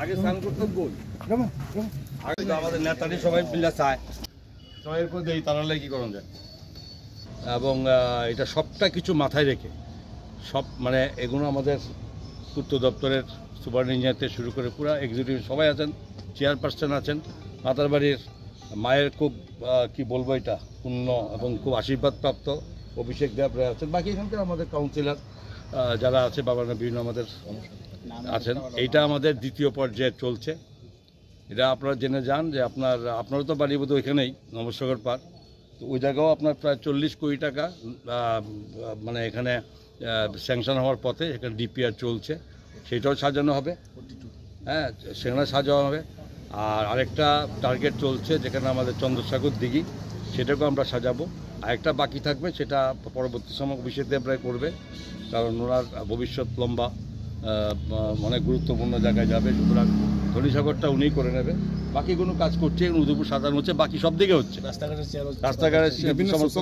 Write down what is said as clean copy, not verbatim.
আগে স্নান করতাম কই আগে তো আমাদের নেতারি সবাই মিলে চায় সবাই এরপর দেই তাহলে কি করা যায় এবং এটা সবটা কিছু মাথায় রেখে সব মানে এগুলো আমাদের পূর্ত দপ্তরের সুপার ইঞ্জিনিয়ার শুরু করে পুরো এক্সিকিউটিভ সবাই আছেন, চেয়ারপারসন আছেন, মাতার বাড়ির মায়ের খুব কি বলবো এটা পূর্ণ এবং খুব আশীর্বাদপ্রাপ্ত অভিষেক দেব রায় আছেন, বাকি এখানকার আমাদের কাউন্সিলর যারা আছে বাবার বিভিন্ন আমাদের আছেন। এইটা আমাদের দ্বিতীয় পর্যায়ে চলছে। এটা আপনারা জেনে যান যে আপনারও তো বাড়ি বোধ ওইখানেই নমস্কার পার, তো ওই জায়গাও আপনার প্রায় 40 কোটি টাকা মানে এখানে স্যাংশন হওয়ার পথে এখানে ডিপিআর চলছে, সেটাও সাজানো হবে। হ্যাঁ, সেখানে সাজানো হবে। আর আরেকটা টার্গেট চলছে যেখানে আমাদের চন্দ্রসাগর দিঘি, সেটাকেও আমরা সাজাবো। আরেকটা বাকি থাকবে, সেটা পরবর্তী সময় অভিষেক দেব রায় করবে, কারণ ওনার ভবিষ্যৎ লম্বা, অনেক গুরুত্বপূর্ণ জায়গায় যাবে, সুতরাং ধনীসাগরটা উনিই করে নেবে। বাকি কোনো কাজ করছে, উদয়পুর সাধারণ হচ্ছে, বাকি সব দিকে হচ্ছে, রাস্তাঘাটের সমস্ত